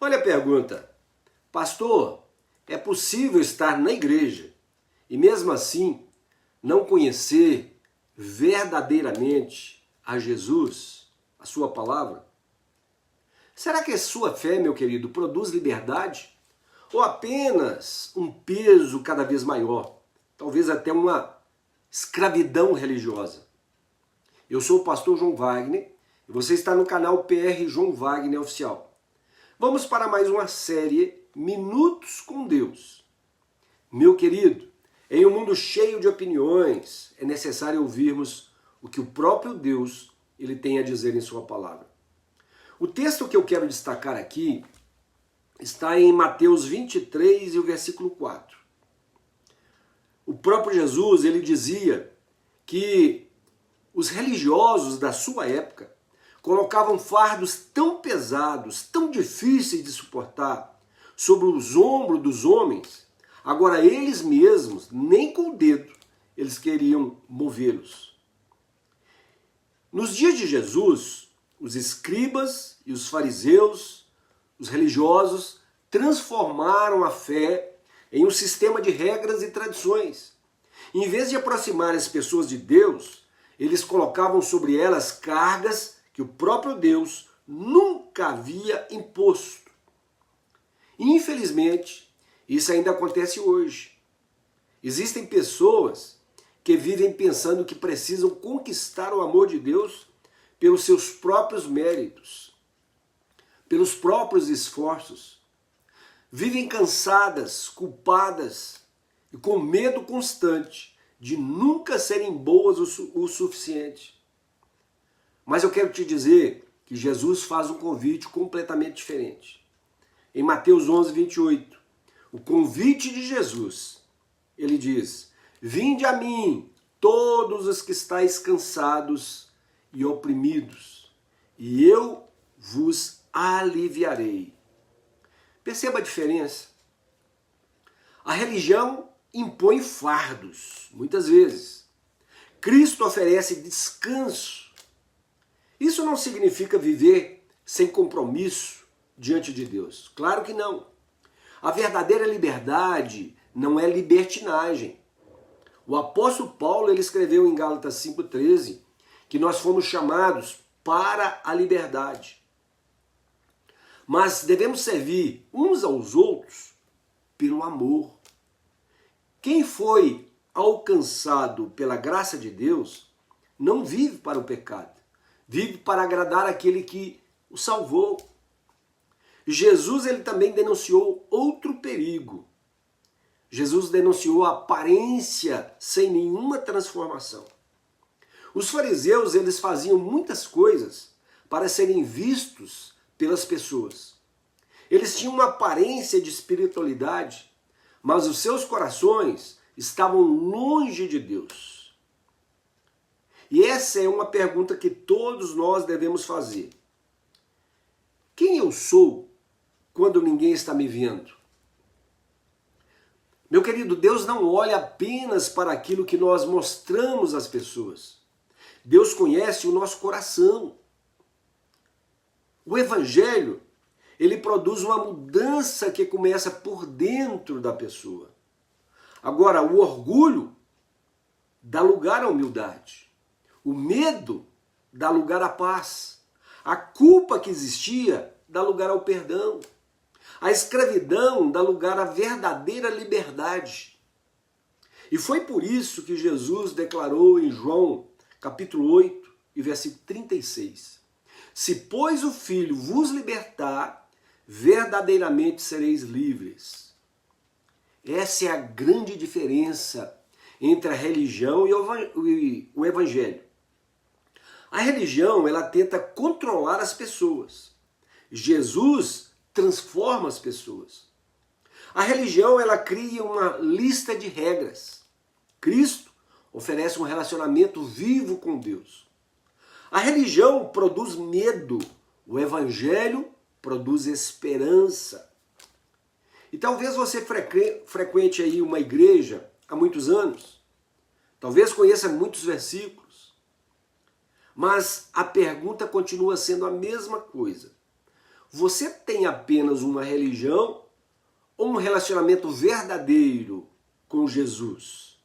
Olha a pergunta. Pastor, é possível estar na igreja e mesmo assim não conhecer verdadeiramente a Jesus, a sua palavra? Será que a sua fé, meu querido, produz liberdade? Ou apenas um peso cada vez maior? Talvez até uma escravidão religiosa. Eu sou o pastor João Wagner e você está no canal PR João Wagner Oficial. Vamos para mais uma série Minutos com Deus. Meu querido, em um mundo cheio de opiniões, é necessário ouvirmos o que o próprio Deus ele tem a dizer em sua palavra. O texto que eu quero destacar aqui está em Mateus 23 e o versículo 4. O próprio Jesus ele dizia que os religiosos da sua época colocavam fardos tão pesados, tão difíceis de suportar sobre os ombros dos homens, agora eles mesmos, nem com o dedo, eles queriam movê-los. Nos dias de Jesus, os escribas e os fariseus, os religiosos, transformaram a fé em um sistema de regras e tradições. Em vez de aproximar as pessoas de Deus, eles colocavam sobre elas cargas que o próprio Deus nunca havia imposto. Infelizmente, isso ainda acontece hoje. Existem pessoas que vivem pensando que precisam conquistar o amor de Deus pelos seus próprios méritos, pelos próprios esforços. Vivem cansadas, culpadas e com medo constante de nunca serem boas o suficiente. Mas eu quero te dizer que Jesus faz um convite completamente diferente. Em Mateus 11, 28, o convite de Jesus, ele diz: vinde a mim, todos os que estáis cansados e oprimidos, e eu vos aliviarei. Perceba a diferença. A religião impõe fardos, muitas vezes. Cristo oferece descanso. Isso não significa viver sem compromisso diante de Deus. Claro que não. A verdadeira liberdade não é libertinagem. O apóstolo Paulo ele escreveu em Gálatas 5,13 que nós fomos chamados para a liberdade. Mas devemos servir uns aos outros pelo amor. Quem foi alcançado pela graça de Deus não vive para o pecado. Vive para agradar aquele que o salvou. Jesus ele também denunciou outro perigo. Jesus denunciou a aparência sem nenhuma transformação. Os fariseus eles faziam muitas coisas para serem vistos pelas pessoas. Eles tinham uma aparência de espiritualidade, mas os seus corações estavam longe de Deus. E essa é uma pergunta que todos nós devemos fazer. Quem eu sou quando ninguém está me vendo? Meu querido, Deus não olha apenas para aquilo que nós mostramos às pessoas. Deus conhece o nosso coração. O Evangelho, ele produz uma mudança que começa por dentro da pessoa. Agora, o orgulho dá lugar à humildade. O medo dá lugar à paz. A culpa que existia dá lugar ao perdão. A escravidão dá lugar à verdadeira liberdade. E foi por isso que Jesus declarou em João, capítulo 8, e versículo 36. Se, pois, o Filho vos libertar, verdadeiramente sereis livres. Essa é a grande diferença entre a religião e o Evangelho. A religião, ela tenta controlar as pessoas. Jesus transforma as pessoas. A religião, ela cria uma lista de regras. Cristo oferece um relacionamento vivo com Deus. A religião produz medo. O Evangelho produz esperança. E talvez você frequente aí uma igreja há muitos anos. Talvez conheça muitos versículos. Mas a pergunta continua sendo a mesma coisa. Você tem apenas uma religião ou um relacionamento verdadeiro com Jesus?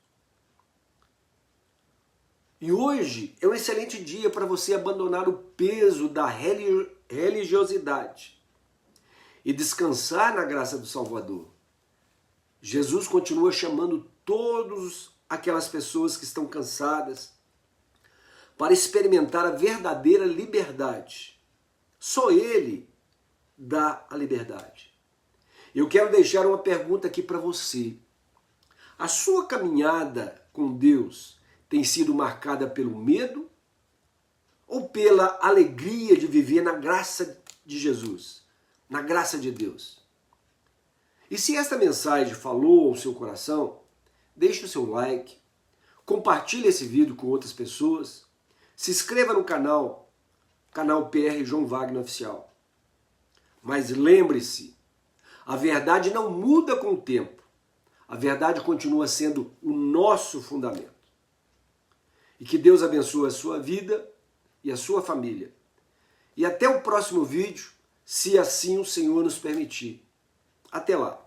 E hoje é um excelente dia para você abandonar o peso da religiosidade e descansar na graça do Salvador. Jesus continua chamando todas aquelas pessoas que estão cansadas para experimentar a verdadeira liberdade. Só Ele dá a liberdade. Eu quero deixar uma pergunta aqui para você. A sua caminhada com Deus tem sido marcada pelo medo ou pela alegria de viver na graça de Jesus, na graça de Deus? E se esta mensagem falou ao seu coração, deixe o seu like, compartilhe esse vídeo com outras pessoas, se inscreva no canal PR João Wagner Oficial. Mas lembre-se, a verdade não muda com o tempo. A verdade continua sendo o nosso fundamento. E que Deus abençoe a sua vida e a sua família. E até o próximo vídeo, se assim o Senhor nos permitir. Até lá!